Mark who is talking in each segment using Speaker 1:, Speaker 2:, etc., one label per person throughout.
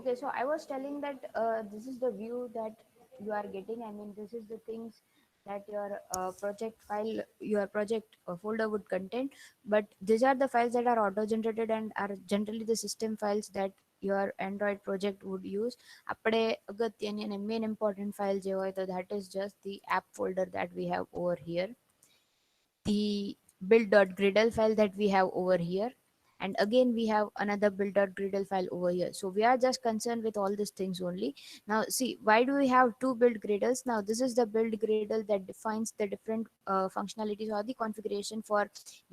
Speaker 1: Okay, so I was telling that this is the view that you are getting. I mean, this is the things that your project file, your project folder would contain. But these are the files that are auto-generated and are generally the system files that your Android project would use. આપણે અગત્યની અને main important file જે હોય તો that is just the app folder that we have over here, the build.gradle file that we have over here, and again we have another build.gradle file over here. So we are just concerned with all these things only. Now see, why do we have two build gradles? Now this is the build gradle that defines the different functionalities or the configuration for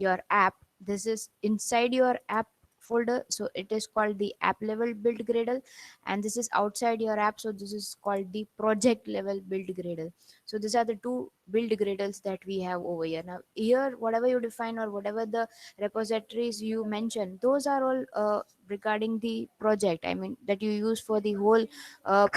Speaker 1: your app. This is inside your app folder, so it is called the app level build gradle, and this is outside your app, so this is called the project level build gradle. So these are the two build gradles that we have over here. Now here, whatever you define or whatever the repositories you mention, those are all regarding the project, I mean, that you use for the whole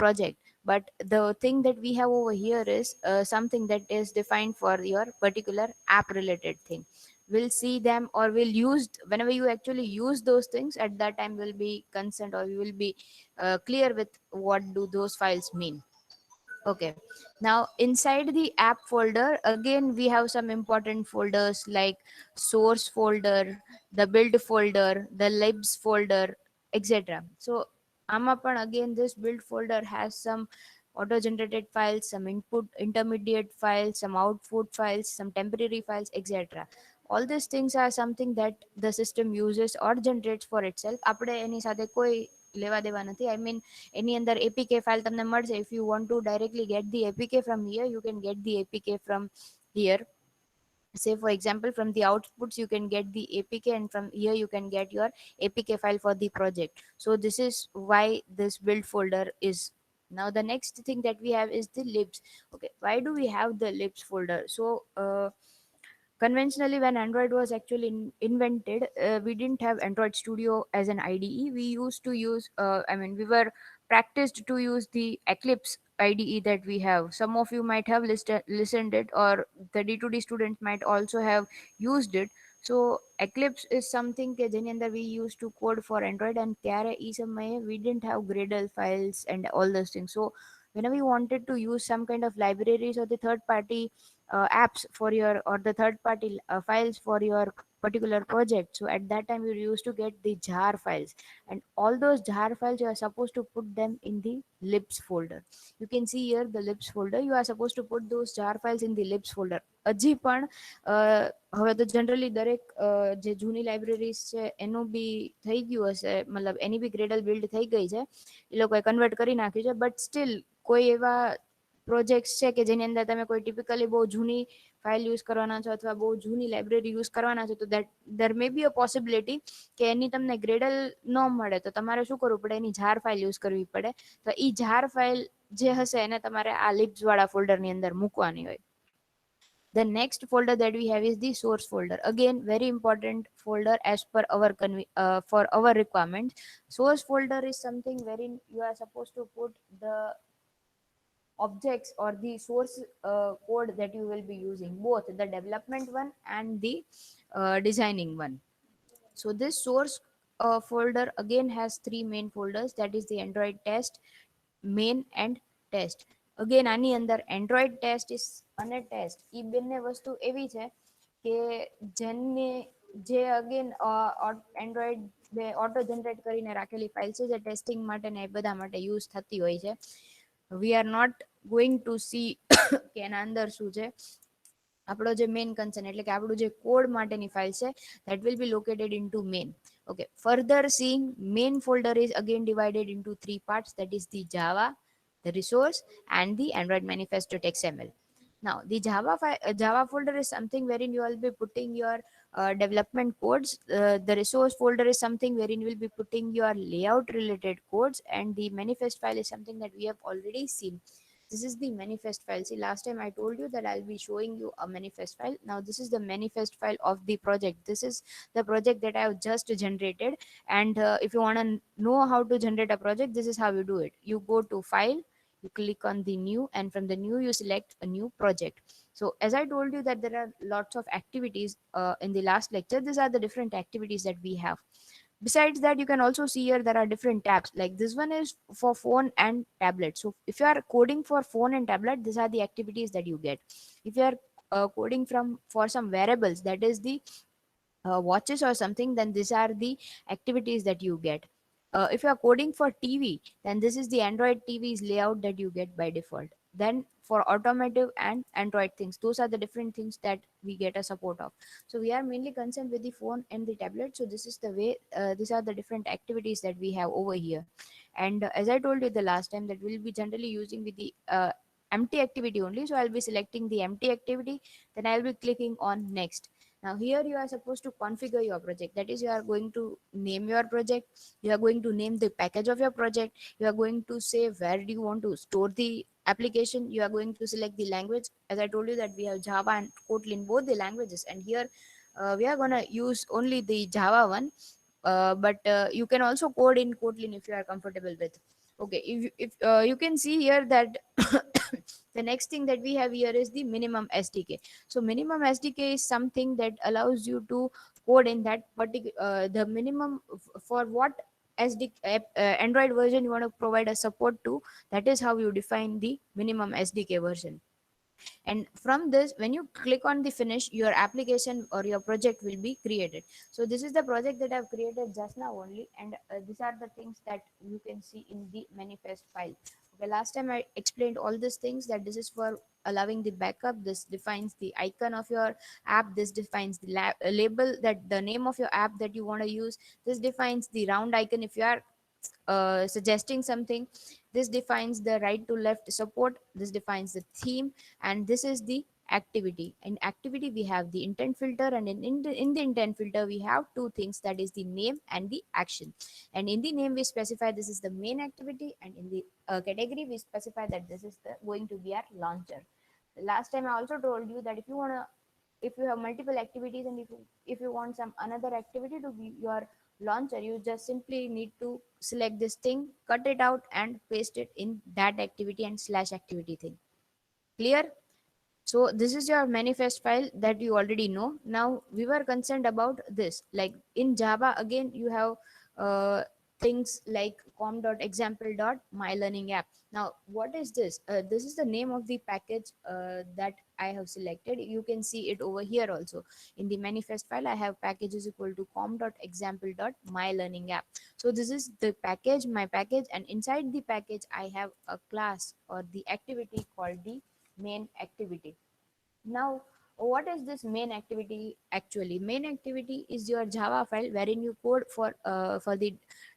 Speaker 1: project. But the thing that we have over here is something that is defined for your particular app related thing. We'll see them or we'll use whenever you actually use those things. At that time we'll be concerned or we will be clear with what do those files mean. Okay, now inside the app folder, again we have some important folders like source folder, the build folder, the libs folder, etc. So AMA again, this build folder has some auto generated files, some input intermediate files, some output files, some temporary files, etc. All these things are something that the system uses or generates for itself. આપણે એની સાથે કોઈ લેવા દેવા નથી. I mean, any other apk file તમને મળશે. If you want to directly get the apk from here, you can get the apk from here. Say for example, from the outputs you can get the apk, and from here you can get your apk file for the project. So this is why this build folder is. Now the next thing that we have is the libs. Okay, why do we have the libs folder? So conventionally, when Android was actually invented, we didn't have Android Studio as an IDE. We used to use, I mean, we were practiced to use the Eclipse IDE that we have. Some of you might have listened it, or the D2D students might also have used it. So Eclipse is something કે જેની અંદર we used to code for Android, and ત્યારે એ સમયે we didn't have Gradle files and all those things. So whenever you wanted to use some kind of libraries or the third party apps for your, or the third party files for your particular project, so at that time you used to get the jar files, and all those jar files you are supposed to put them in the libs folder. You can see here the libs folder, you are supposed to put those jar files in the libs folder. હજી પણ હવે તો generally દરેક જે જૂની libraries છે એનું બી થઈ ગયું હશે, મતલબ એની બી ગ્રેડલ બિલ્ડ થઈ ગઈ છે, એ લોકોએ કન્વર્ટ કરી નાખ્યું છે. બટ સ્ટીલ કોઈ એવા પ્રોજેક્ટ્સ છે કે જેની અંદર તમે કોઈ ટિપિકલી બહુ જૂની ફાઇલ યુઝ કરવાના છો અથવા બહુ જૂની લાઇબ્રેરી યુઝ કરવાના છો, તો that there May B a possibility કે એની તમને ગ્રેડલ ન મળે, તો તમારે શું કરવું પડે, એની ઝાર ફાઇલ યુઝ કરવી પડે. તો એ ઝાર ફાઇલ જે હશે એને તમારે આ લિબ્સ વાળા ફોલ્ડરની અંદર મૂકવાની હોય. The next folder that we have is the source folder. Again, very important folder as per our for our requirements. Source folder is something wherein you are supposed to put the objects or the source code that you will be using, both the development one and the designing one. So this source folder again has three main folders, that is the Android test, main and test. Again આની અંદર Android test is અને test એ બંને વસ્તુ એવી છે કે જેને જે અગેન એન્ડ્રોઈડ ઓટો જનરેટ કરીને રાખેલી ફાઇલ છે જે ટેસ્ટિંગ માટે ને એ બધા માટે યુઝ થતી હોય છે. We are not going to see કે એના અંદર શું છે. આપણો જે મેઇન કન્સર્ન એટલે કે આપણું જે કોડ માટેની ફાઇલ છે that will be located into main. Okay, further seeing, main folder is again divided into three parts, that is the Java, the resource, and the Android manifesto.xml. Now the Java folder is something wherein you will be putting your development codes. The resource folder is something wherein you will be putting your layout related codes, and the manifest file is something that we have already seen. This is the manifest file. See, last time I told you that I'll be showing you a manifest file. Now this is the manifest file of the project. This is the project that I have just generated. And if you want to know how to generate a project, this is how you do it. You go to file, you click on the new, and from the new you select a new project. So as I told you that there are lots of activities in the last lecture, these are the different activities that we have. Besides that, you can also see here there are different tabs. Like this one is for phone and tablet. So if you are coding for phone and tablet, these are the activities that you get. If you are coding from for some variables, that is the watches or something, then these are the activities that you get. If you are coding for TV, then this is the Android TV's layout that you get by default. Then for automotive and Android things, those are the different things that we get a support of. So we are mainly concerned with the phone and the tablet. So this is the way, these are the different activities that we have over here. And as I told you the last time, that we'll be generally using with the empty activity only. So I'll be selecting the empty activity, then I'll be clicking on next. Now here you are supposed to configure your project. That is, you are going to name your project, you are going to name the package of your project, you are going to say where do you want to store the application, you are going to select the language. As I told you that we have Java and Kotlin, both the languages, and here we are gonna use only the Java one. But you can also code in Kotlin if you are comfortable with. Okay, if you can see here that the next thing that we have here is the minimum SDK. So minimum SDK is something that allows you to code in that particular the minimum for what Android version you want to provide a support to. That is how you define the minimum SDK version. And from this, when you click on the finish, your application or your project will be created. So this is the project that I've created just now only, and these are the things that you can see in the manifest file. Okay, last time I explained all these things, that this is for allowing the backup, this defines the icon of your app, this defines the label, that the name of your app that you want to use, this defines the round icon if you are suggesting something, this defines the right to left support, this defines the theme, and this is the activity. In activity we have the intent filter, and in the intent filter we have two things, that is the name and the action. And in the name we specify this is the main activity, and in the category we specify that this is the going to be our launcher. Last time I also told you that if you have multiple activities, and if you want some another activity to be your launcher, you just simply need to select this thing, cut it out, and paste it in that activity and slash activity thing. Clear? So this is your manifest file that you already know. Now we were concerned about this. Like in Java, again you have uh, things like com.example.mylearning app. Now what is this? This is the name of the package that I have selected. You can see it over here also. In the manifest file, I have package is equal to com.example.mylearning app. So this is the package, my package, and inside the package I have a class or the activity called the main activity. Now, what is this main activity actually? Main activity is your Java file wherein you code for the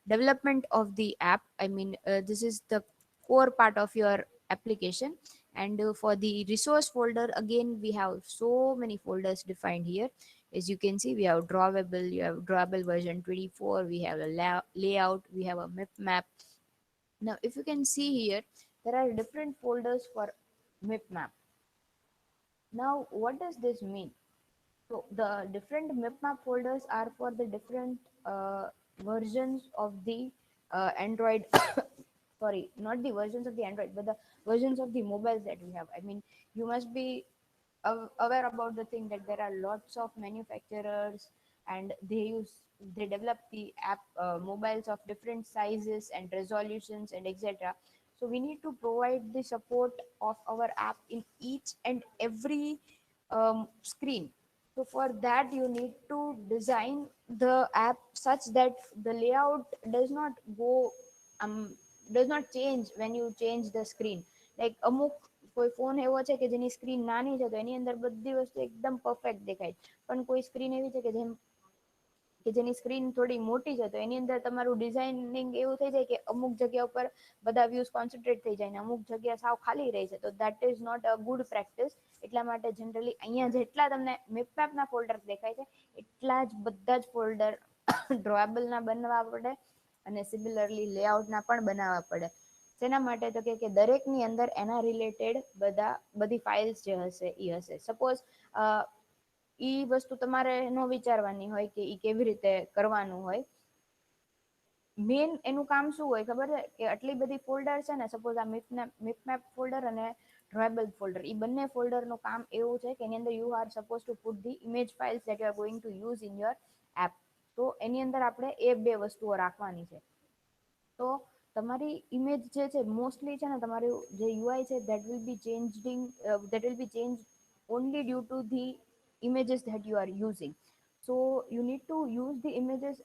Speaker 1: development of the app. I mean, this is the core part of your application. And for the resource folder, again, we have so many folders defined here. As you can see, we have drawable, you have drawable version 24, we have a layout, we have a mip map. Now, if you can see here, there are different folders for mip map. Now, what does this mean? So the different mipmap folders are for the different versions of the Android. Sorry, not the versions of the Android, but the versions of the mobiles that we have. I mean, you must be aware about the thing that there are lots of manufacturers, and they develop the app mobiles of different sizes and resolutions and etc. So we need to provide the support of our app in each and every screen. So for that, you need to design the app such that the layout go um does not change when you change the screen. Like અમુક કોઈ phone એવો છે કે જેની screen નાની છે તો એની અંદર બધી વસ્તુ એકદમ પરફેક્ટ દેખાય, પણ કોઈ સ્ક્રીન એવી છે કે જેની સ્ક્રીન થોડી મોટી છે તો એની અંદર તમારું ડિઝાઇનિંગ એવું થઈ જાય કે અમુક જગ્યા ઉપર બધા વ્યૂઝ કોન્સન્ટ્રેટ થઈ જાય ને અમુક જગ્યા સાવ ખાલી રહી છે, તો that is not a good practice. એટલા માટે જનરલી અહીંયા જેટલા તમને મિપમેપના ફોલ્ડર દેખાય છે એટલા જ બધા જ ફોલ્ડર ડ્રોએબલના બનવા પડે અને સિમિલરલી લેઆઉટના પણ બનાવવા પડે. શેના માટે? તો કે દરેકની અંદર એના રિલેટેડ બધી ફાઇલ્સ જે હશે એ હશે. સપોઝ ઈ વસ્તુ તમારે ન વિચારવાની હોય કે ઈ કેવી રીતે કરવાનું હોય. મેન એનું કામ શું હોય ખબર છે? કે આટલી બધી ફોલ્ડર છે ને, સપોઝ આ મિપમેપ ફોલ્ડર અને ડ્રોએબલ ફોલ્ડર, એ બંને ફોલ્ડરનું કામ એવું છે કે એની અંદર you are suppose two put the image files that you are going to use in your app. તો એની અંદર આપણે એ બે વસ્તુઓ રાખવાની છે. તો તમારી ઇમેજ જે છે મોસ્ટલી છે ને તમારું જે યુઆઈ છે that will be changed only due to the images that you are using. So you need to use the images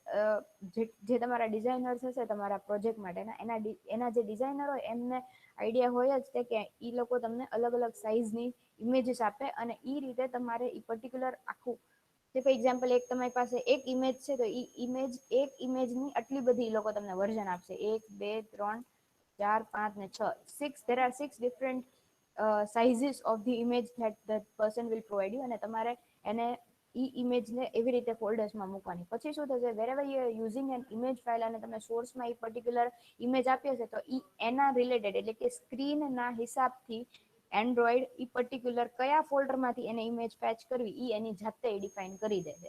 Speaker 1: જે તમારા ડિઝાઇનર્સ હશે તમારા પ્રોજેક્ટ માટેના એના જે ડિઝાઇનર હોય એમને આઈડિયા હોય જ તે કે એ લોકો તમને અલગ અલગ સાઇઝની ઇમેજીસ આપે અને એ રીતે તમારે એ પર્ટિક્યુલર આખું ફોર એક્ઝામ્પલ એક તમારી પાસે એક ઇમેજ છે તો એક ઇમેજની આટલી બધી લોકો તમને વર્ઝન આપશે 1 2 3 4 5 ને 6 there are 6 different sizes of the image that person will provide you અને તમારે એને ઇમેજને એવી રીતે ફોલ્ડર્સમાં મૂકવાની. પછી શું થશે wherever you are using an image file અને તમે સોર્સમાં એ પર્ટિક્યુલર ઇમેજ આપી હશે તો એના રિલેટેડ એટલે કે સ્ક્રીનના હિસાબથી એન્ડ્રોઈડ ઈ પર્ટિક્યુલર કયા ફોલ્ડરમાંથી એને ઇમેજ ફેચ કરવી ઈ એની જાતે ડિફાઇન કરી દે છે.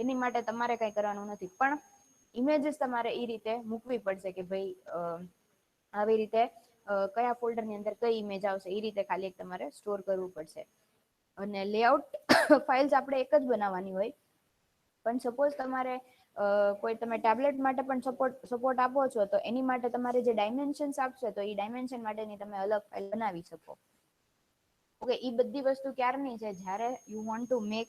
Speaker 1: એની માટે તમારે કંઈ કરવાનું નથી, પણ ઇમેજીસ તમારે એ રીતે મૂકવી પડશે કે ભાઈ આવી રીતે કયા ફોલ્ડરની અંદર કઈ ઇમેજ આવશે એ રીતે ખાલી તમારે સ્ટોર કરવું પડશે. અને લેઆઉટ ફાઇલ્સ આપણે એક જ બનાવવાની હોય, પણ સપોઝ તમારે કોઈ તમે ટેબ્લેટ માટે પણ સપોર્ટ આપો છો તો એની માટે તમારે જે ડાયમેન્શન્સ આપશે તો એ ડાયમેન્શન માટેની તમે અલગ ફાઇલ બનાવી શકો. ઓકે, એ બધી વસ્તુ ક્યારની છે જ્યારે you want to make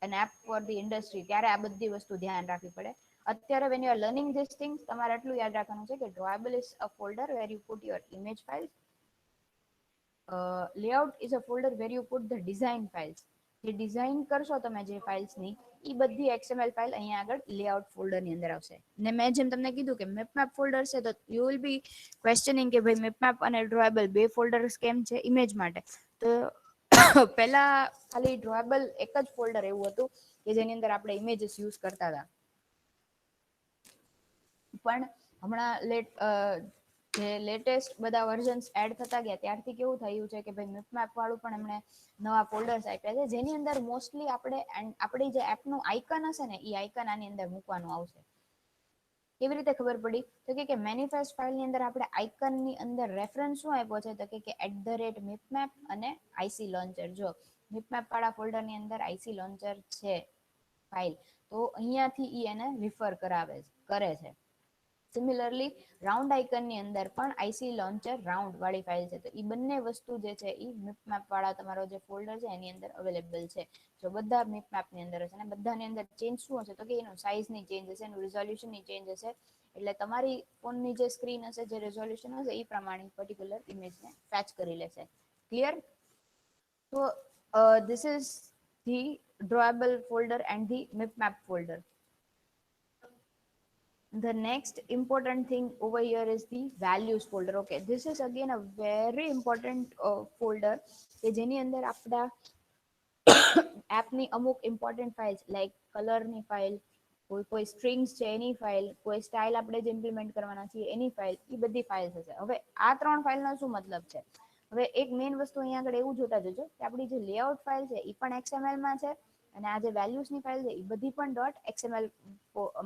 Speaker 1: an app for the industry ત્યારે આ બધી વસ્તુ ધ્યાન રાખવી પડે. અત્યારે when you are learning these things તમારે એટલું યાદ રાખવાનું છે કે drawable is a folder where you put your image files. Layout is a folder where you put the design files. જે ડિઝાઇન કરશો તમે જે ફાઇલ્સની એ બધી XML ફાઇલ અહીંયા આગળ લેઆઉટ ફોલ્ડરની અંદર આવશે. ને મેં જેમ તમને કીધું કે મેપમેપ ફોલ્ડર છે તો યુ વિલ બી ક્વેશ્ચનિંગ કે ભાઈ મેપમેપ અને ડ્રોએબલ બે ફોલ્ડર્સ કેમ છે ઇમેજ માટે. તો પહેલા ખાલી ડ્રોએબલ એક જ ફોલ્ડર એવું હતું કે જેની અંદર આપણે ઇમેજીસ યુઝ કરતા હતા, પણ હમણાં જે લેટેસ્ટ બધા વર્ઝન્સ એડ થતા ગયા ત્યારથી કેવું થયું છે કે ભાઈ મેપમેપ વાળું પણ એમણે નવા ફોલ્ડર્સ આપ્યા છે જેની અંદર મોસ્ટલી આપણી જે એપનું આઇકન હશે ને એ આઇકન આની અંદર મૂકવાનું આવશે. કેવી રીતે ખબર પડી તો કે મેનિફેસ્ટ ફાઇલની અંદર આપણે આઇકનની અંદર રેફરન્સ શું આપ્યો છે તો કે @mipmap અને આઈસી લોન્ચર. જો મિપમેપ વાળા ફોલ્ડરની અંદર આઈસી લોન્ચર છે ફાઇલ તો અહીંયાથી એને રિફર કરે છે. સિમિલરલી રાઉન્ડ આઇકનની અંદર પણ આઈસી લોન્ચર રાઉન્ડ વાળી ફાઇલ છે તો એ બંને વસ્તુ જે છે એ મિપમેપ વાળા તમારો જે ફોલ્ડર છે એની અંદર અવેલેબલ છે. જો બધા મિપમેપની અંદર હશે અને બધાની અંદર ચેન્જ શું હશે તો કે એનું સાઇઝની ચેન્જ હશે, એનું રિઝોલ્યુશનની ચેન્જ હશે, એટલે તમારી ફોનની જે સ્ક્રીન હશે જે રેઝોલ્યુશન હશે એ પ્રમાણે પર્ટિક્યુલર ઇમેજને ફેચ કરી લેશે. Clear? So this is the drawable folder and the mipmap folder. The next important thing over here is the values folder. Okay, this is again a very important folder કે જેની અંદર આપણા એપની અમુક important files like કલરની file, કોઈ strings છે એની file, કોઈ સ્ટાઇલ આપણે જે ઇમ્પ્લિમેન્ટ કરવાના છીએ એની ફાઇલ, એ બધી ફાઇલ્સ હશે. હવે આ 3 ફાઇલનો શું મતલબ છે? હવે એક મેઇન વસ્તુ અહીંયા આગળ એવું જોતા જજો કે આપણી જે લેઆઉટ ફાઇલ છે એ પણ XML માં છે અને આ જે વેલ્યુઝની ફાઇલ છે એ બધી પણ .xml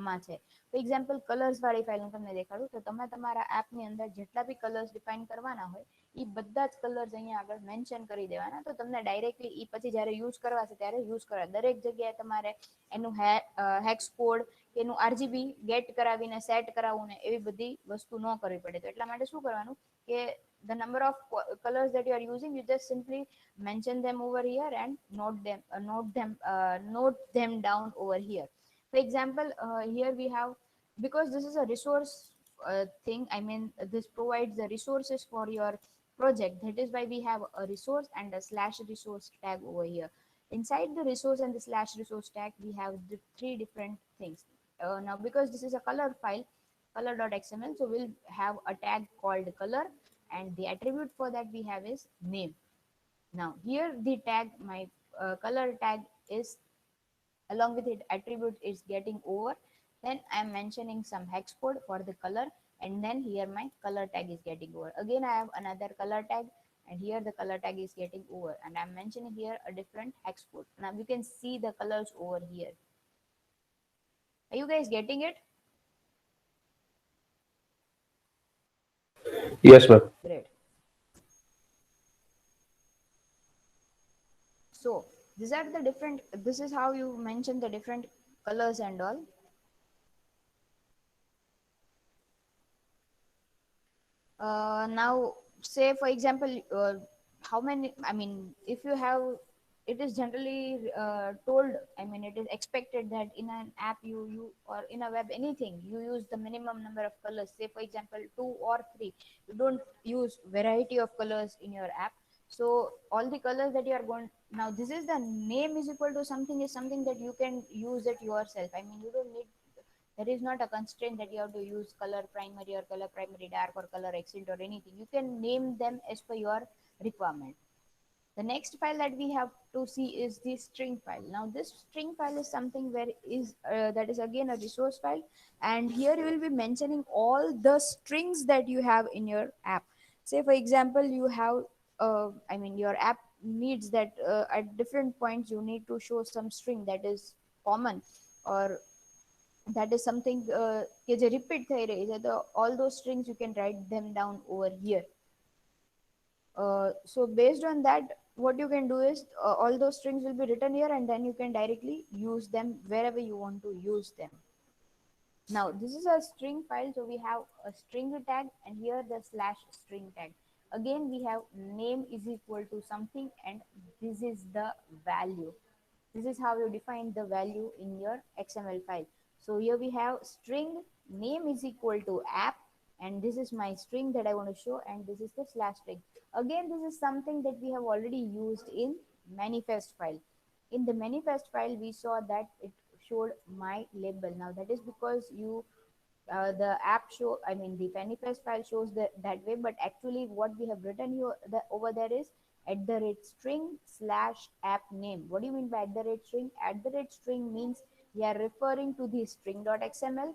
Speaker 1: માં છે. ફોર એક્ઝામ્પલ કલર્સ વાળી ફાઇલ હું તમને દેખાડું તો તમે તમારા એપની અંદર જેટલા બી કલર્સ ડિફાઇન કરવાના હોય એ બધા જ કલર્સ અહીંયા આગળ મેન્શન કરી દેવાના, તો તમને ડાયરેક્ટલી એ પછી જ્યારે યુઝ કરવા છે ત્યારે યુઝ કરવા. દરેક જગ્યાએ તમારે એનું હેક્સ કોડ કે એનું આરજીબી ગેટ કરાવીને સેટ કરાવવું ને એવી બધી વસ્તુ ન કરવી પડે. તો એટલા માટે શું કરવાનું કે the number of colors that you are using, you just simply mention them over here and note them down over here. For example, here we have, because this is a resource thing, I mean this provides the resources for your project, that is why we have a resource and a /resource tag over here. Inside the resource and the /resource tag we have the 3 different things. Now because this is a color file, color.xml, so we'll have a tag called color and the attribute for that we have is name. Now here the tag, my color tag is along with its attribute is getting over, then I am mentioning some hex code for the color, and then here my color tag is getting over. Again I have another color tag and here the color tag is getting over and I am mentioning here a different hex code. Now you can see the colors over here. Are you guys getting it?
Speaker 2: Yes, ma'am.
Speaker 1: Great. So these are the different, this is how you mention the different colors and all. Now, say for example, how many? I mean, if you have, it is generally told. I mean, it is expected that in an app you or in a web anything you use the minimum number of colors. Say for example, two or three. You don't use variety of colors in your app. So all the colors that you are going now, this is the name is equal to something is something that you can use it yourself. I mean, you don't need, there is not a constraint that you have to use color primary or color primary dark or color accent or anything. You can name them as per your requirement. The next file that we have to see is the string file. Now this string file is something where is that is again a resource file, and here you will be mentioning all the strings that you have in your app. Say for example, you have I mean your app needs that at different points you need to show some string that is common, or that is something કે જે repeat થઈ રહી છે, તો all those strings you can write them down over here. So based on that, what you can do is all those strings will be written here, and then you can directly use them wherever you want to use them. Now this is a string file, so we have a string tag and here the slash string tag. Again we have name is equal to something, and this is the value. This is how you define the value in your XML file. So here we have string name is equal to app, and this is my string that I want to show, and this is the slash string. Again, this is something that we have already used in manifest file. In the manifest file, we saw that it showed my label. Now that is because you the app show, I mean the manifest file shows that way, but actually what we have written here over there is at the rate string slash app name. What do you mean by at the rate string? At the rate string means we are referring to the string.xml.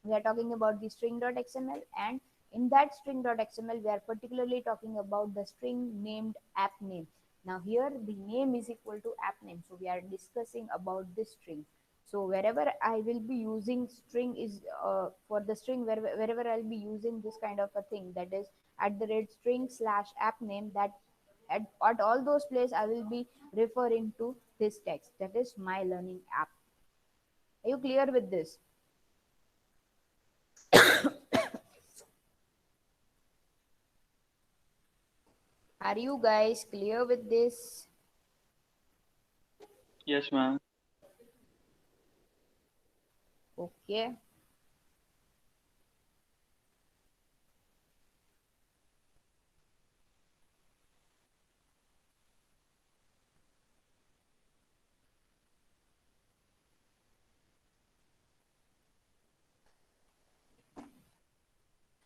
Speaker 1: We are talking about the string.xml, and in that string.xml we are particularly talking about the string named app name. Now here the name is equal to app name, so we are discussing about this string. So wherever I will be using string is for the string, wherever I'll be using this kind of a thing, that is at the rate string slash app name, that at all those places I will be referring to this text, that is my learning app. Are you clear with this? Are you guys clear with this?
Speaker 2: Yes, ma'am.
Speaker 1: Okay,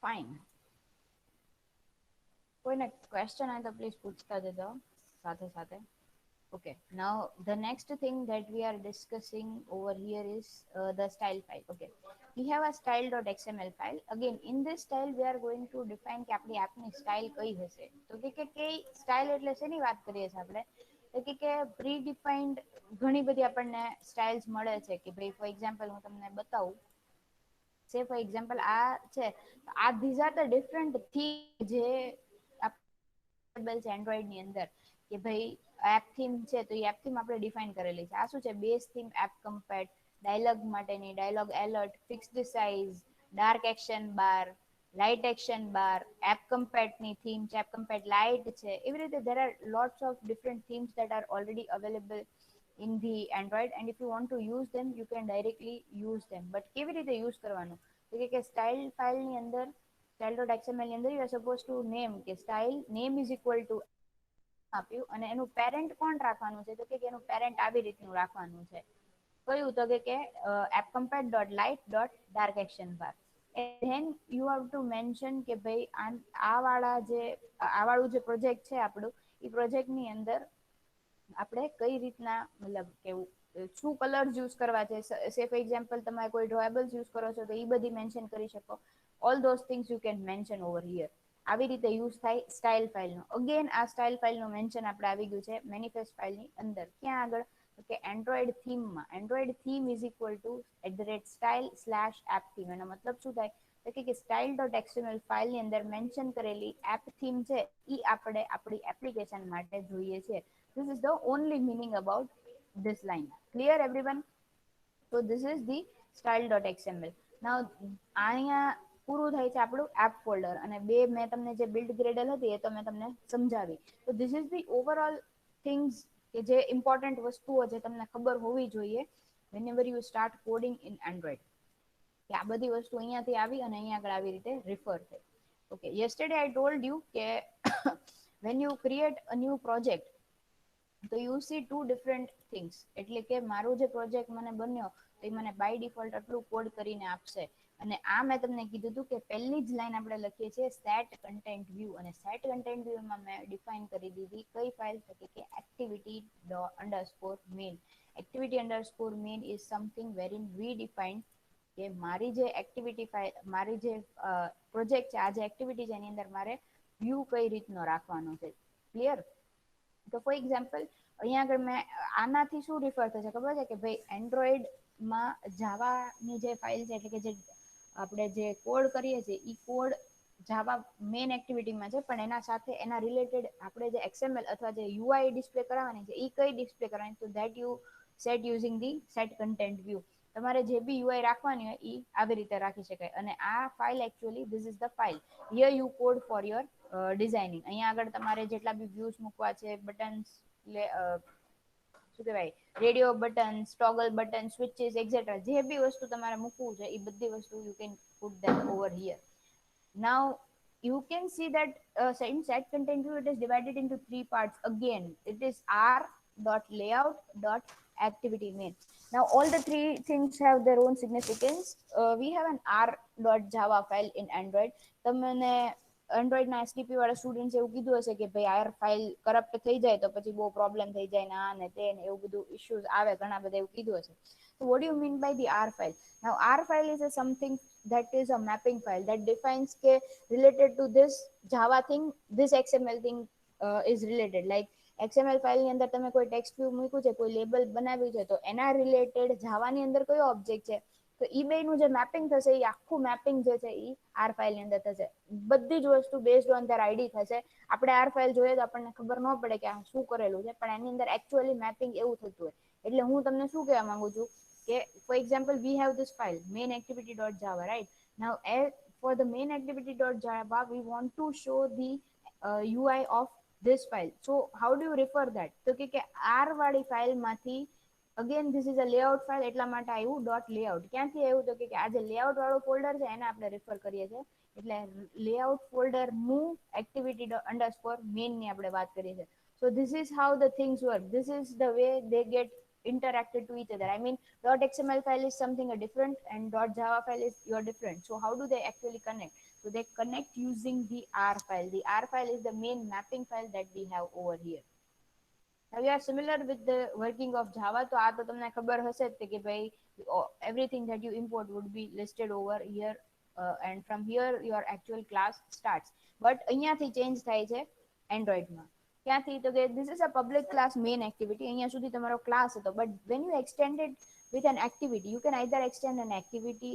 Speaker 1: fine. કોઈને question હોય તો please પૂછતા જજો સાથે સાથે. Okay, now the next thing that we are discussing over here is the style file. Okay, we have a style.xml file. Again, in this style we are going to define કે આપણી appની style કઈ હશે. તો કે style એટલે શેની વાત કરીએ છીએ આપણે? તો કે predefined ઘણી બધી આપણને styles મળે છે કે ભાઈ for example હું તમને બતાવું. Say for example આ છે, આ these are the different theme જે છે એન્ડ્રોઈડ ની અંદર, કે ભાઈ એપ થીમ છે તો એ એપ થીમ આપણે ડિફાઇન કરેલી છે. આ શું છે? Base theme, app compat, dialog માટેની dialog alert, fixed size, dark action bar, light action bar, app કમ્પેટની થીમ છે, એપ કમ્પેટ લાઇટ છે. એવી રીતે there are lots of different themes that are already available in the Android, and if you want to use them you can directly use them. But કેવી રીતે use કરવાનું? તો કે style file ની અંદર style.xml ની અંદર you are supposed to name કે style name is equal to આપ્યું, અને એનું પેરેન્ટ કોણ રાખવાનું છે? તો કે એનું પેરેન્ટ આવી રીતનું રાખવાનું છે. કયું? તો કે appcompate.light.darkActionBar. then you have to mention કે ભાઈ આ વાળા જે આ વાળું જે પ્રોજેક્ટ છે આપણું, એ પ્રોજેક્ટની અંદર આપણે કઈ રીતના મતલબ કેવું શું કલર્સ યુઝ કરવા છે. સે ફોર એક્ઝામ્પલ તમે કોઈ ડ્રોએબલ્સ યુઝ કરો છો તો એ બધી મેન્શન કરી શકો. All those things you can mention over here. આવી રીતે યુઝ થાય સ્ટાઇલ ફાઇલનો. અગેન આ સ્ટાઇલ ફાઇલનું મેન્શન આપણે આવી ગયું છે મેનિફેસ્ટ ફાઇલની અંદર. ક્યાં આગળ? તો કે એન્ડ્રોઈડ થીમમાં. Android theme is equal to @style / app theme. એનો મતલબ શું થાય? તો કે style.xml ફાઇલની અંદર મેન્શન કરેલી એપ થીમ છે એ આપણે આપણી એપ્લિકેશન માટે જોઈએ છે. This is the only meaning about this line. Clear everyone? So this is the style.xml. Now અહીંયા પૂરું થાય છે આપણું એપ ફોલ્ડર, અને બે મેં તમને જે બિલ્ડ ગ્રેડલ હતી એ તો મેં તમને સમજાવી. તો this is the overall things કે જે ઇમ્પોર્ટન્ટ વસ્તુઓ જે તમને ખબર હોવી જોઈએ whenever you start coding in Android. કે આ બધી વસ્તુ અહીંયાથી આવી અને અહીંયા આગળ આવી રીતે રિફર થઈ. Okay, yesterday I told you કે when you create a new project તો you see two different things. એટલે કે મારો જે પ્રોજેક્ટ મને બન્યો તો એ મને બાય ડિફોલ્ટ આટલું કોડ કરીને આપશે. અને આ મેં તમને કીધું હતું કે પહેલી જ લાઈન આપણે લખીએ છીએ સેટ કન્ટેન્ટ વ્યૂ, અને સેટ કન્ટેન્ટ વ્યૂમાં મેં ડિફાઇન કરી દીધી કઈ ફાઇલ કે activity underscore main. Activity underscore main is something wherein we defined કે મારી જે એક્ટિવિટી ફાઇલ, મારી જે પ્રોજેક્ટ છે, આ જે એક્ટિવિટી છે એની અંદર મારે વ્યૂ કઈ રીતનો રાખવાનો છે. ક્લિયર? તો ફોર એક્ઝામ્પલ અહીંયા આગળ મેં આનાથી શું રિફર થશે ખબર છે કે ભાઈ એન્ડ્રોઈડમાં જાવાની જે ફાઇલ છે, એટલે કે જે આપણે જે કોડ કરીએ છીએ એ કોડ જાવા મેઇન એક્ટિવિટીમાં છે, પણ એના સાથે એના રિલેટેડ આપણે જે XML અથવા જે UI ડિસ્પ્લે કરાવવાની છે એ કઈ ડિસ્પ્લે કરવાની, તો that you set using the set content view. તમારે જે બી UI રાખવાની હોય એ આવી રીતે રાખી શકાય. અને આ file actually this is the file here you code for your designing. અહીંયા આગળ તમારે જેટલા બી વ્યૂઝ મૂકવા છે, બટન્સ, શું કહેવાય, radio button, toggle button, switches etcetera, જે બી વસ્તુ તમારે મૂકવું છે એ બધી વસ્તુ you can put that over here. Now you can see that in set content view it is divided into three parts. Again, it is r dot layout dot activity main. Now all the three things have their own significance. We have an r dot java file in Android. તમને એન્ડ્રોઈડના STP વાળા student એવું કીધું હશે કે ભાઈ R file corrupt થઈ જાય તો પછી બહુ પ્રોબ્લેમ થઈ જાય ને આ ને તે ને એવું બધું ઇશ્યુઝ આવે, ઘણા બધા એવું કીધું હશે. So what do you mean by the R file? Now R file is a something that is a mapping file that defines ke related to this Java thing, this XML thing is related. Like XML file ની અંદર તમે કોઈ text view મૂક્યું છે, કોઈ label બનાવ્યું છે, તો એના રિલેટેડ જાવાની અંદર કયો ઓબ્જેક્ટ છે, તો ઈ બેનું જે મેપિંગ થશે એ આખું મેપિંગ જે છે એ આર ફાઇલ ની અંદર થશે. બધી જ વસ્તુ બેઝડ ઓન ધેર આઈડી થશે. આપણે આર ફાઇલ જોઈએ તો આપણને ખબર ન પડે કે આ શું કરેલું છે, પણ એની અંદર એકચ્યુઅલી મેપિંગ એવું થતું હોય. એટલે હું તમને શું કહેવા માંગુ છું કે for example we have this file main activity.java, right? Now for the main activity.java we want to show the UI of this file. So how do you refer that? તો કે r વાળી ફાઇલ માંથી again this is a layout file, એટલા માટે આવ્યું dot layout. ક્યાંથી આવ્યું તો કે આ જે લેઆઉટ વાળું ફોલ્ડર છે એને આપણે રેફર કરીએ છીએ. એટલે લેઆઉટ ફોલ્ડર નું એક્ટિવિટી અંડરસ્કોર મેઇન ની આપણે વાત કરીએ છીએ. So this is how the things work. This is the way they get interacted to each other. I mean, .xml file is something different and .java file is you're different. So how do they actually connect? So they connect using the R file. The R file is the main mapping file that we have over here. Now we are similar with the working of Java. તો આ તો તમને ખબર હશે જ કે ભાઈ everything that you import would be listed over here, and from here your actual class starts. But અહીંયાથી ચેન્જ થાય છે એન્ડ્રોઈડમાં. ક્યાંથી તો કે this is a public class main activity. અહીંયા સુધી તમારો ક્લાસ હતો, but when you extend it with an activity, you can either extend an activity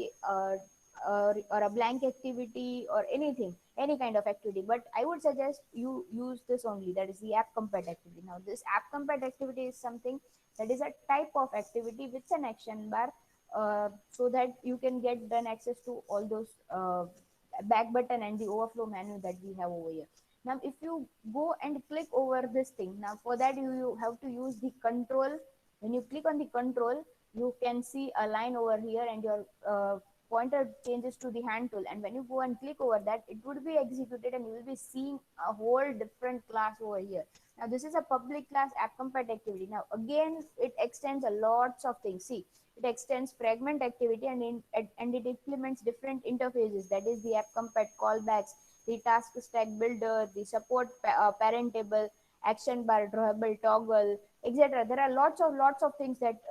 Speaker 1: or a blank activity or anything, any kind of activity. But I would suggest you use this only, that is the app compat activity. Now this app compat activity is something that is a type of activity with an action bar, so that you can get then access to all those back button and the overflow menu that we have over here. Now if you go and click over this thing, now for that you have to use the control. When you click on the control, you can see a line over here and your pointer changes to the hand tool, and when you go and click over that, it would be executed and you will be seeing a whole different class over here. Now this is a public class app compat activity. Now again it extends a lots of things. See, it extends fragment activity and it implements different interfaces, that is the app compat callbacks, the task stack builder, the support parent table, action bar, drawable toggle, etc. There are lots of things that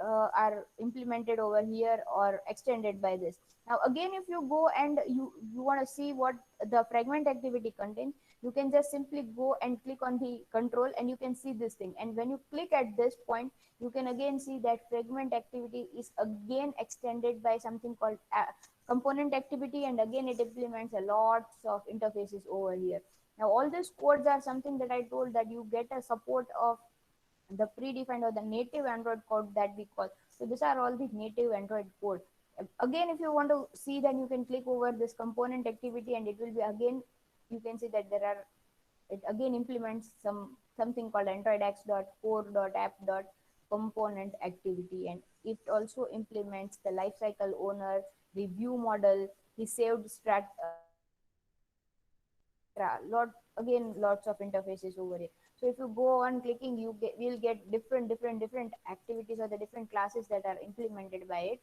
Speaker 1: are implemented over here or extended by this. Now again if you go and you want to see what the fragment activity contains, you can just simply go and click on the control and you can see this thing, and when you click at this point you can again see that fragment activity is again extended by something called component activity, and again it implements a lots of interfaces over here. Now all these codes are something that I told that you get a support of the predefined or the native Android code that we call. So these are all the native Android code. Again, if you want to see, then you can click over this component activity, and it will be again, you can see that there are, it again implements something called androidx.core.app.component activity, and it also implements the lifecycle owner, the view model, the saved strat, etc. Lots of interfaces over here. So if you go on clicking, you will get different activities or the different classes that are implemented by it,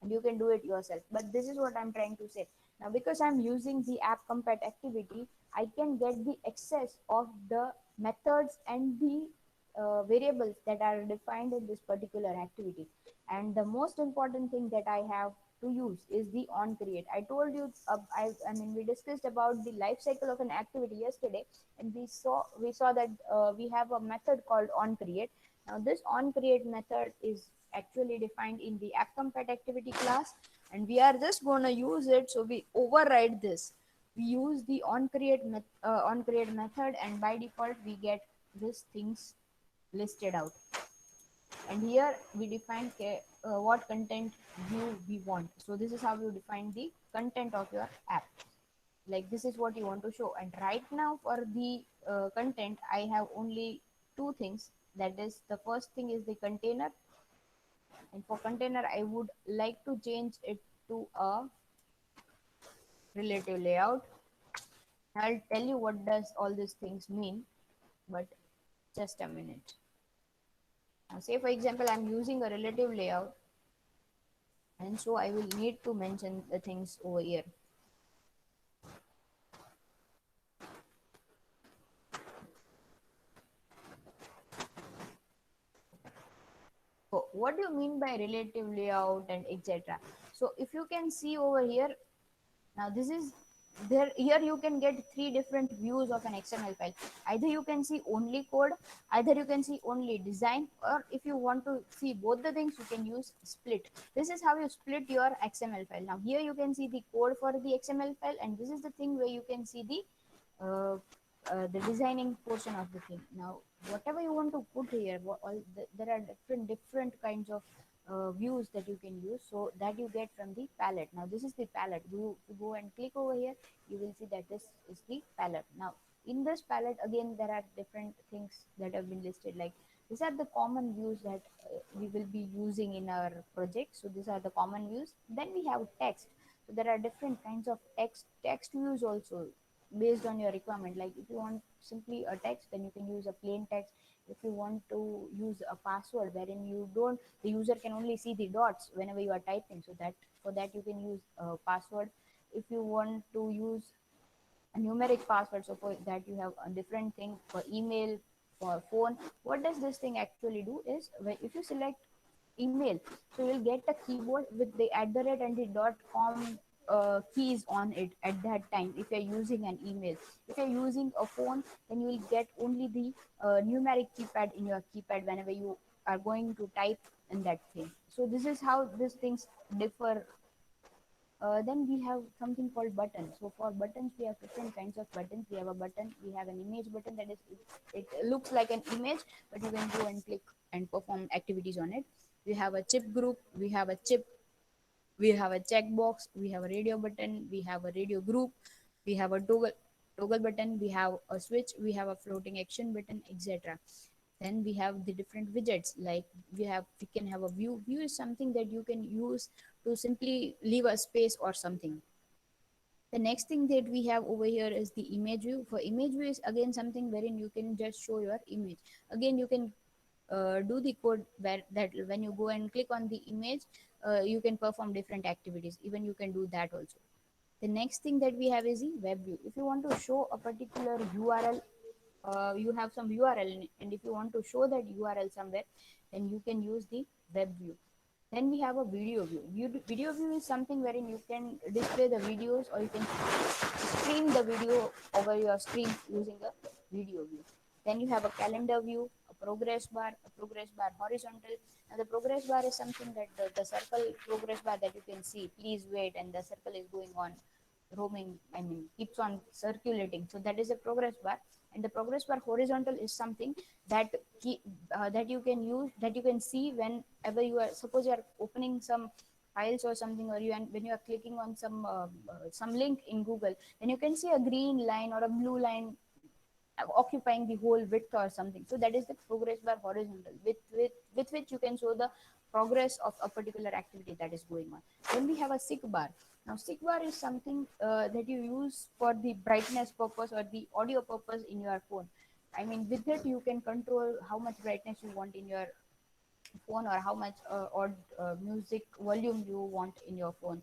Speaker 1: and you can do it yourself. But this is what I'm trying to say. Now, because I'm using the app compat activity, I can get the access of the methods and the variables that are defined in this particular activity. And the most important thing that I have to use is the on create. I told you, I mean, we discussed about the life cycle of an activity yesterday, and we saw that we have a method called on create. Now, this on create method is actually defined in the app compat activity class, and we are just going to use it. So we override this. We use the on create method, and by default we get these things listed out. And here we define what content view we want. So this is how you define the content of your app. Like, this is what you want to show. And right now for the content, I have only two things. That is, the first thing is the container, and for container I would like to change it to a relative layout. I'll tell you what does all these things mean, but just a minute. Now, say for example, I'm using a relative layout, and so I will need to mention the things over here. So what do you mean by relative layout and etc.? So if you can see over here, now this is there. Here you can get three different views of an XML file. Either you can see only code, either you can see only design, or if you want to see both the things, you can use split. This is how you split your XML file. Now here you can see the code for the XML file, and this is the thing where you can see uh, the designing portion of the thing. Now whatever you want to put here, there are different kinds of views that you can use, so that you get from the palette. Now this is the palette. You go and click over here, you will see that this is the palette. Now in this palette, again, there are different things that have been listed. Like, these are the common views that we will be using in our project. So these are the common views. Then we have text. So there are different kinds of text views also, based on your requirement. Like, if you want simply a text, then you can use a plain text. If you want to use a password wherein you don't, the user can only see the dots whenever you are typing, so that for that you can use a password. If you want to use a numeric password, so for that you have a different thing. For email, for phone, what does this thing actually do is, if you select email, so you'll get a keyboard with the @ and the .com keys on it at that time if you're using an email. If you're using a phone, then you will get only the numeric keypad in your keypad whenever you are going to type in that thing. So this is how these things differ. Then we have something called buttons. So for buttons, we have different kinds of buttons. We have a button, we have an image button, that is, it looks like an image, but you can go and click and perform activities on it. We have a chip group, we have a chip, we have a checkbox, we have a radio button, we have a radio group, we have a toggle button, we have a switch, we have a floating action button, etc. Then we have the different widgets. Like, we can have a view is something that you can use to simply leave a space or something. The next thing that we have over here is the image view. For image view is again something wherein you can just show your image. Again, you can do the code where that when you go and click on the image, you can perform different activities. Even you can do that also. The next thing that we have is the web view. If you want to show a particular URL, you have some URL in it, and if you want to show that URL somewhere, then you can use the web view. Then we have a video view. Video view is something wherein you can display the videos, or you can stream the video over your screen using a video view. Then you have a calendar view, a progress bar horizontal. Now the progress bar is something that the circle progress bar that you can see, please wait, and the circle is going on roaming, I mean, keeps on circulating. So that is a progress bar. And the progress bar horizontal is something that that you can use, that you can see whenever you are, suppose you are opening some files or something, or you, and when you are clicking on some link in Google, then you can see a green line or a blue line occupying the whole width or something. So that is the progress bar horizontal, with which you can show the progress of a particular activity that is going on. Then we have a seek bar. Now seek bar is something that you use for the brightness purpose or the audio purpose in your phone. I mean, with it you can control how much brightness you want in your phone, or how much or music volume you want in your phone.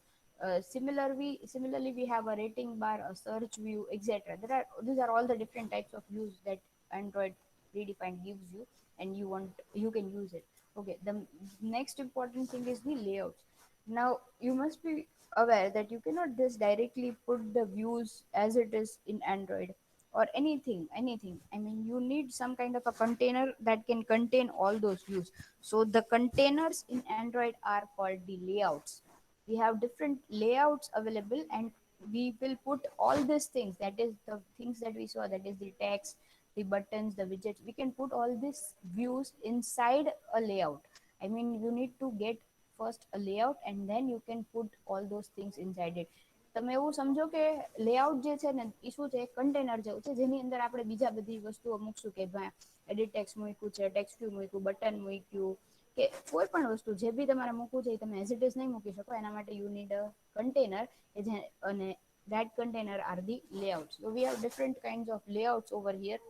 Speaker 1: Similarly, we have a rating bar, a search view, etc. These are all the different types of views that Android predefined gives you, and you can use it. Okay, the next important thing is the layouts. Now you must be aware that you cannot just directly put the views as it is in Android, or anything. I mean, you need some kind of a container that can contain all those views. So the containers in Android are called the layouts. We have different layouts available, and we will put all these things, that is the things that we saw, that is the text, the buttons, the widgets, we can put all these views inside a layout. I mean, you need to get first a layout, and then you can put all those things inside it. તમે એવું સમજો કે layout જે છે ને એ શું છે, container જેવું છે, જેની અંદર આપણે બીજા બધી વસ્તુઓ મૂકશું, કે ભાઈ એડિટ ટેક્સ્ટ મૂક્યું છે, ટેક્સ્ટ વ્યૂ મૂક્યું, બટન મૂક્યું, કે કોઈ પણ વસ્તુ જે બી તમારે મૂકવું છે એ તમે એઝ ઇટ ઇઝ નહીં મૂકી શકો. એના માટે યુ નીડ અ કન્ટેનર, કે જે, અને that container are the layouts. So we have different kinds of layouts over here,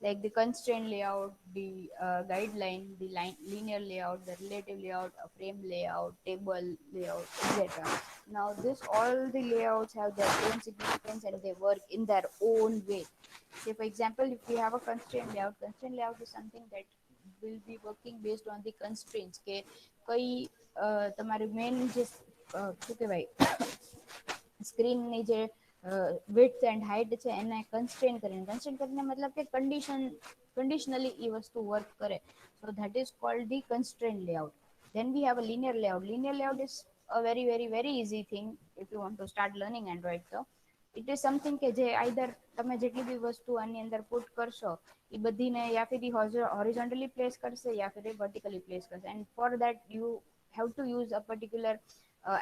Speaker 1: like the constraint layout, the guideline, the linear layout, the relative layout, a frame layout, table layout, etc. Now, this all the layouts have their own significance and they work in their own way. Say, for example, if we have a constraint layout is something that will be working based on the constraints. કે કઈ તમારી main જે શું કહેવાય સ્ક્રીનની જે width and height છે એને કન્સ્ટ્રેન કરીને મતલબ કે conditionally એ વસ્તુ વર્ક કરે. So that is called the constraint layout. Then we have a linear layout. Linear layout is a very easy thing if you want to start learning Android. So it is something કે જે either તમે જેટલી બી વસ્તુ આની અંદર put કરશો એ બધીને યા ફિર horizontally place કરશે યા ફિર vertically place કરશે. And for that you have to use a particular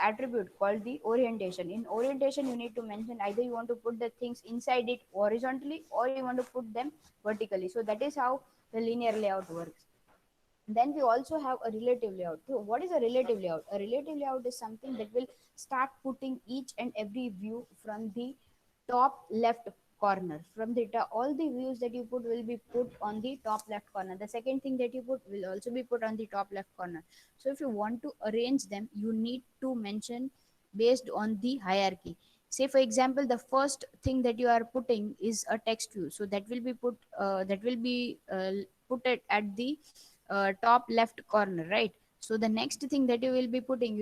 Speaker 1: attribute called the orientation. In orientation, you need to mention either you want to put the things inside it horizontally or you want to put them vertically. So that is how the linear layout works. Then we also have a relative layout. So what is a relative layout? A relative layout is something that will start putting each and every view from the top left corner. From the top, all the views that you put will be put on the top left corner. The second thing that you put will also be put on the top left corner. So if you want to arrange them, you need to mention based on the hierarchy. Say for example, the first thing that you are putting is a text view, so that will be put at the top left corner, right? So the next thing that you will be putting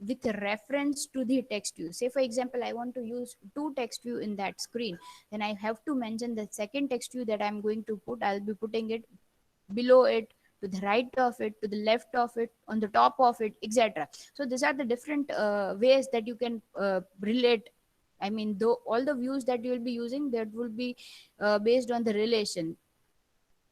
Speaker 1: with reference to the text view. Say for example, I want to use two text view in that screen, then I have to mention the second text view that I'm going to put, I'll be putting it below it, to the right of it, to the left of it, on the top of it, etc. So these are the different ways that you can relate. I mean, though all the views that you will be using, that will be based on the relation.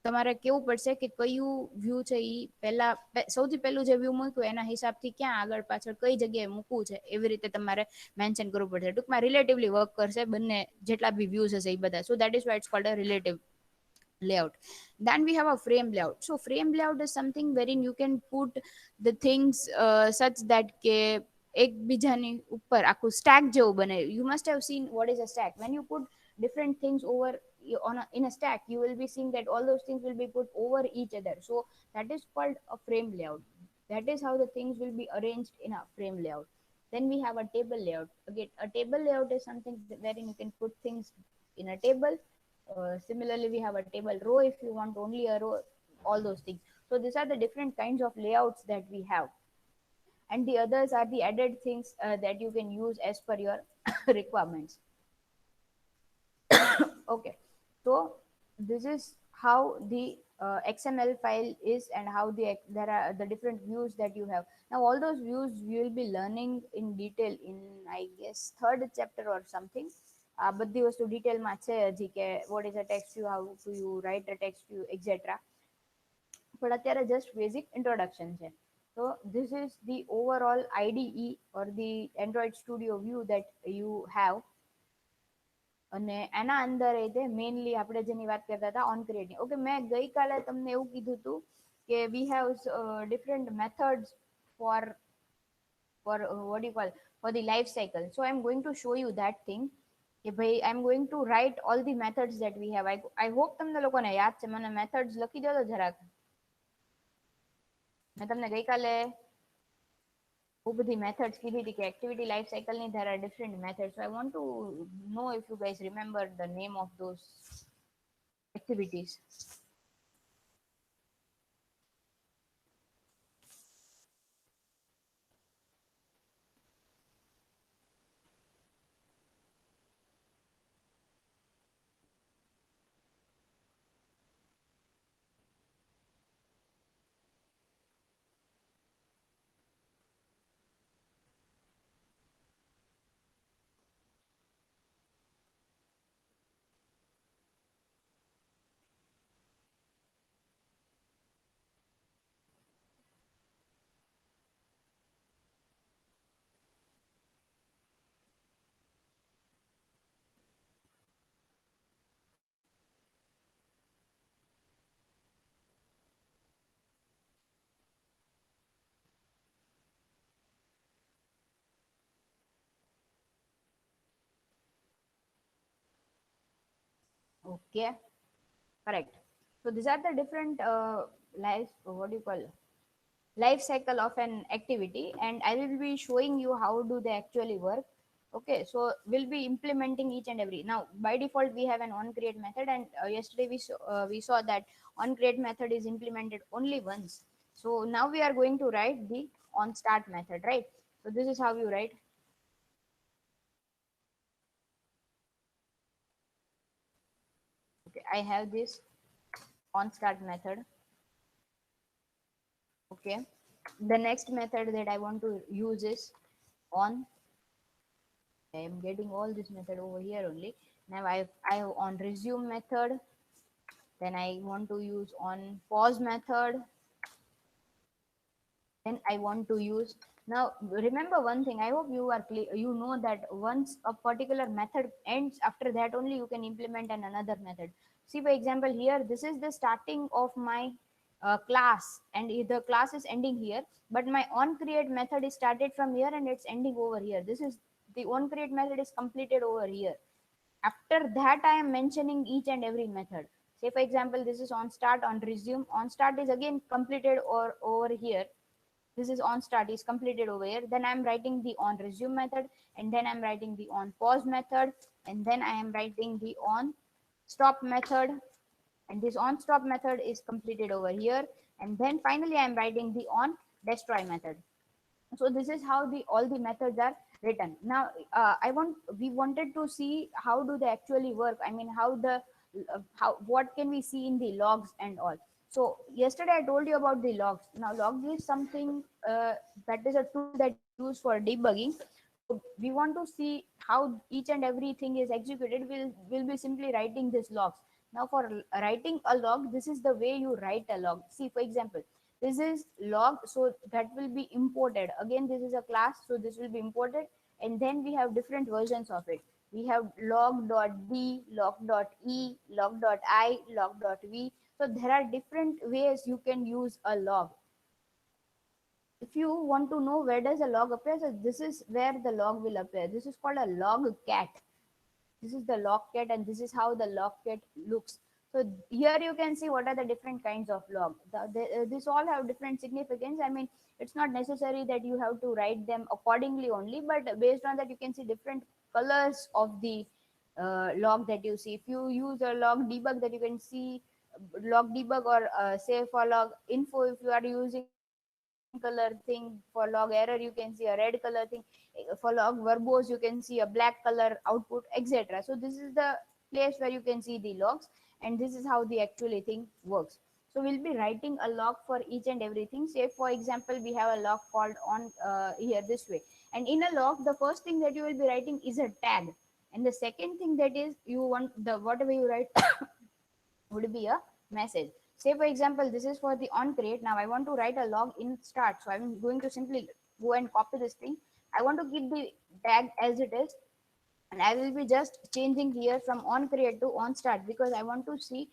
Speaker 1: તમારે કેવું પડશે કે કયું view છે એ પહેલા સૌથી પહેલું જે વ્યૂ મૂક્યું એના હિસાબથી ક્યાં આગળ પાછળ કઈ જગ્યાએ મૂકવું છે એવી રીતે તમારે મેન્શન કરવું પડશે. ટૂંકમાં રિલેટિવલી વર્ક કરશે બંને જેટલા બી વ્યૂઝ હશે એ બધા. So that is why it's called a relative layout. Then we have a frame layout. So frame layout is something wherein you can put the things such that કે એકબીજાની ઉપર આખું સ્ટેક જેવું બને. You must have seen what is a stack. When you put different things over in a stack, you will be seeing that all those things will be put over each other. So that is called a frame layout. That is how the things will be arranged in a frame layout. Then we have a table layout. Again, a table layout is something wherein you can put things in a table. Similarly, we have a table row if you want only a row, all those things. So these are the different kinds of layouts that we have. And the others are the added things that you can use as per your requirements. Okay, so this is how the XML file is, and how there are the different views that you have. Now all those views we will be learning in detail in, I guess, third chapter or something. બધી વસ્તુ ડિટેલમાં છે હજી કે what is a text view, how to you write a text view, etc. પણ અત્યારે just basic introduction છે. So this is the overall IDE or the Android Studio view that you have. અને એના અંદર એ તે મેઇનલી આપણે જેની વાત કરતા હતા ઓન ક્રિએટિંગ. ઓકે, મેં ગઈકાલે તમને એવું કીધું હતું કે we have different methods for what do you call, for the life cycle. So I'm going to show you that thing કે ભાઈ I'm going to write all the methods that we have. I hope તમને લોકોને યાદ છે. મને methods લખી દો તો જરાક. મેં તમને ગઈકાલે બહુ બધી મેથડ્સ કીધી હતી કે એક્ટિવિટી લાઈફ સાયકલની there are different methods. So I want to know if you guys remember the name of those activities. Okay, correct. So these are the different life, what do you call, life cycle of an activity, and I will be showing you how do they actually work. Okay, so we'll be implementing each and every. Now by default we have an on create method, and yesterday we saw that on create method is implemented only once. So now we are going to write the on start method, right? So this is how you write. Okay, I have this on start method. Okay, the next method that I want to use is on. I am getting all this method over here only. Now I have on resume method. Then I want to use on pause method. Then I want to use. Now remember one thing. I hope you are clear. You know that once a particular method ends, after that only you can implement another method. See, for example, here this is the starting of my class, and the class is ending here. But my on create method is started from here and it's ending over here. This is the on create method is completed over here. After that I am mentioning each and every method. Say for example, this is on start, on resume. On start is again completed or over here. This is on start is completed over here. Then I'm writing the on resume method, and then I'm writing the on pause method, and then I am writing the on stop method, and this on stop method is completed over here. And then finally I'm writing the on destroy method. So this is how the all the methods are written. Now we wanted to see how do they actually work. I mean, how the how what can we see in the logs and all. So yesterday I told you about the logs. Now log is something that is a tool that we use for debugging. So we want to see how each and everything is executed. We'll be simply writing this logs. Now for writing a log, this is the way you write a log. See, for example, this is log, so that will be imported. Again, this is a class, so this will be imported. And then we have different versions of it. We have log.d, log.e, log.I, log.v. So there are different ways you can use a log. If you want to know where does a log appear, so this is where the log will appear. This is called a log cat. This is the log cat, and this is how the log cat looks. So here you can see what are the different kinds of log. This all have different significance. I mean, it's not necessary that you have to write them accordingly only, but based on that you can see different colors of the log that you see. If you use a log debug, that you can see log debug, or say for log info, if you are using a green color thing, for log error you can see a red color thing, for log verbose you can see a black color output, etc. So this is the place where you can see the logs, and this is how the actually thing works. So we'll be writing a log for each and everything. Say for example, we have a log called on here this way, and in a log the first thing that you will be writing is a tag, and the second thing that is you want the whatever you write would be a message. say for example, this is for the on create. Now I want to write a log in start, so I'm going to simply go and copy this thing. I want to keep the tag as it is, and I will be just changing here from on create to on start, because I want to see,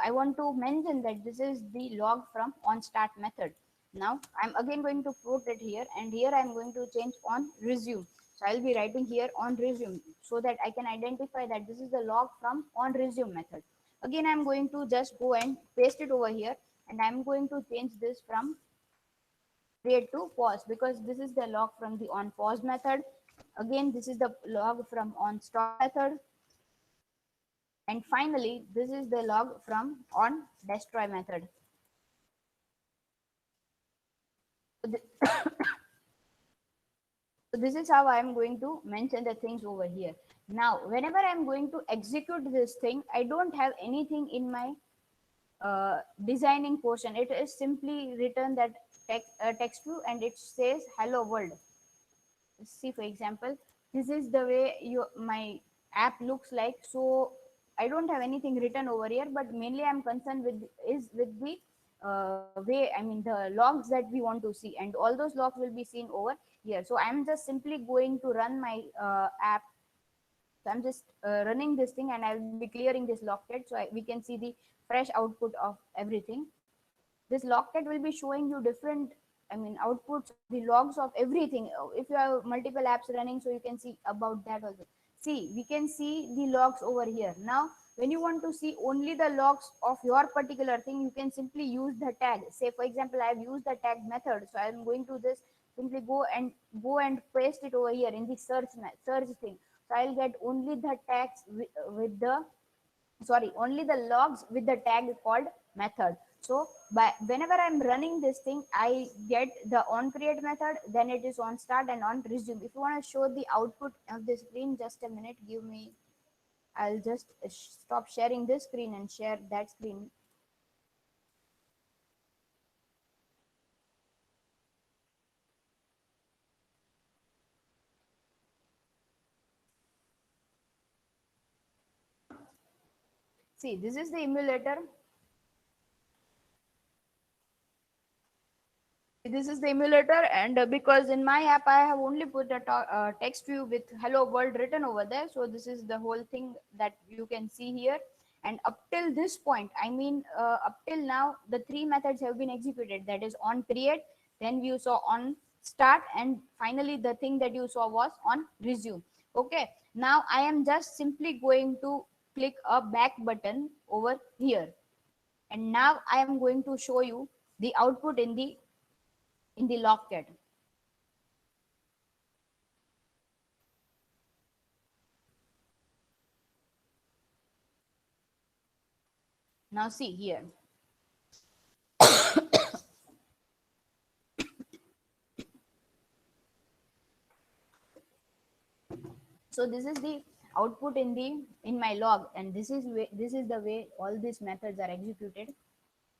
Speaker 1: I want to mention that this is the log from on start method. Now I'm again going to put it here, and here I'm going to change on resume. So I'll be writing here on resume, so that I can identify that this is the log from on resume method. Again, I'm going to just go and paste it over here, and I'm going to change this from create to pause, because this is the log from the on pause method. Again, this is the log from on stop method. And finally, this is the log from on destroy method. So so this is how I am going to mention the things over here. Now, whenever I am going to execute this thing, I don't have anything in my designing portion. It is simply written that text view, and it says hello world. See for example, this is the way my app looks like. So I don't have anything written over here, but mainly I'm concerned with is with the way, I mean the logs that we want to see, and all those logs will be seen over here. So I'm just simply going to run my app. So I'm just running this thing, and I'll be clearing this logcat, so we can see the fresh output of everything. This logcat will be showing you different, I mean outputs, the logs of everything. If you have multiple apps running, so you can see about that also. See, we can see the logs over here. Now when you want to see only the logs of your particular thing, you can simply use the tag. Say for example, I have used the tag method, so I'm going to this, simply go and paste it over here in the search thing. So I'll get only the tags with the, sorry, only the logs with the tag called method. So by whenever I'm running this thing, I get the on create method, then it is on start and on resume. If you want to show the output of the screen, just a minute, give me, I'll just stop sharing this screen and share that screen. See, this is the emulator. This is the emulator, and because in my app I have only put a text view with hello world written over there, so this is the whole thing that you can see here. And up till this point, I mean up till now, the three methods have been executed, that is on create, then you saw on start, and finally the thing that you saw was on resume. Okay, now I am just simply going to click a back button over here, and now I am going to show you the output in the logcat. Now see here. So this is the output in my log, and this is the way all these methods are executed,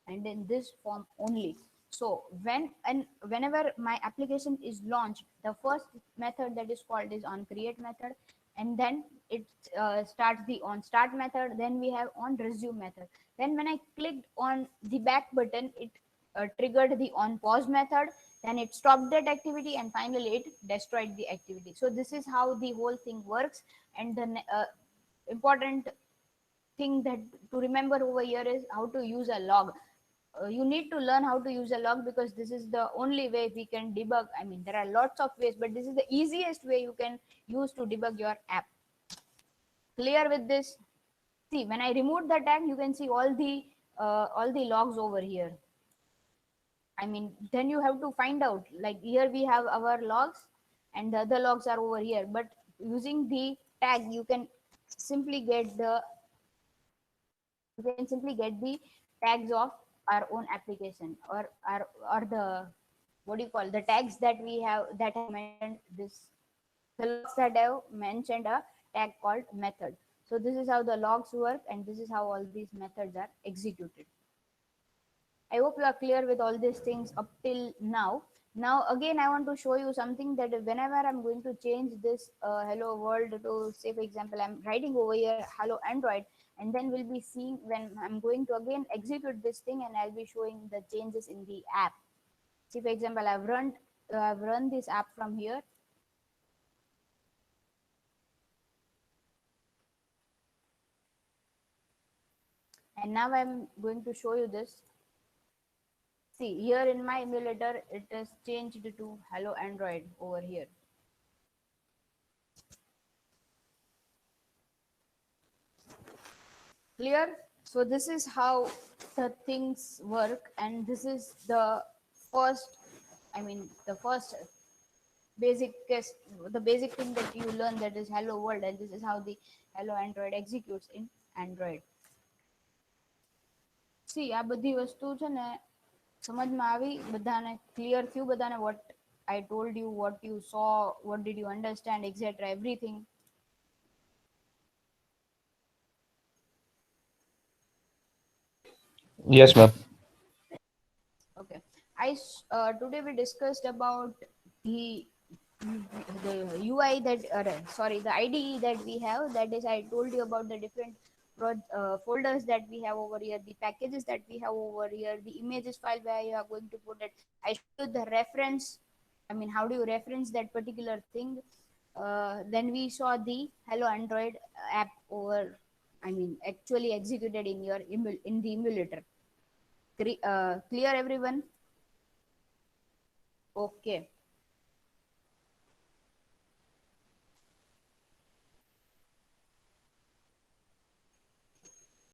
Speaker 1: and in this form only. So whenever my application is launched, the first method that is called is on create method, and then it starts the on start method, then we have on resume method. Then when I clicked on the back button, it triggered the on pause method, then it stopped that activity, and finally it destroyed the activity. So this is how the whole thing works. And the important thing that to remember over here is how to use a log. You need to learn how to use a log, because this is the only way we can debug. I mean there are lots of ways, but this is the easiest way you can use to debug your app. Clear with this? See, when I remove the tag, you can see all the logs over here. I mean, then you have to find out, like here we have our logs, and the other logs are over here. But using the tag, simply get the you can simply get the tags of our own application, or the, what do you call, the tags that we have, that have mentioned this, the logs that have mentioned a tag called method. So this is how the logs work, and this is how all these methods are executed. I hope you are clear with all these things up till now. Now, again, I want to show you something, that whenever I'm going to change this hello world to, say, for example, I'm writing over here hello Android, and then we'll be seeing when I'm going to again execute this thing, and I'll be showing the changes in the app. See, for example, I've run this app from here, and now I'm going to show you this. See, here in my emulator, it is changed to Hello Android over here. Clear? So this is how the things work, and this is the first, I mean, the first basic case, the basic thing that you learn, that is Hello World, and this is how the Hello Android executes in Android. See, આ બધી વસ્તુ છે ને સમજમાં આવી બધાને? Clear થયું બધાને? what I told you, what you saw, what did you understand, etc., everything?
Speaker 2: Yes, ma'am.
Speaker 1: Okay. Today we discussed about the the UI that sorry, the IDE that we have. That is, I told you about the different folders that we have over here, the packages that we have over here, the images file where you are going to put it. I showed you the reference. I mean, how do you reference that particular thing? Then we saw the Hello Android app over. I mean, actually executed in your in the emulator. Clear, everyone? Okay.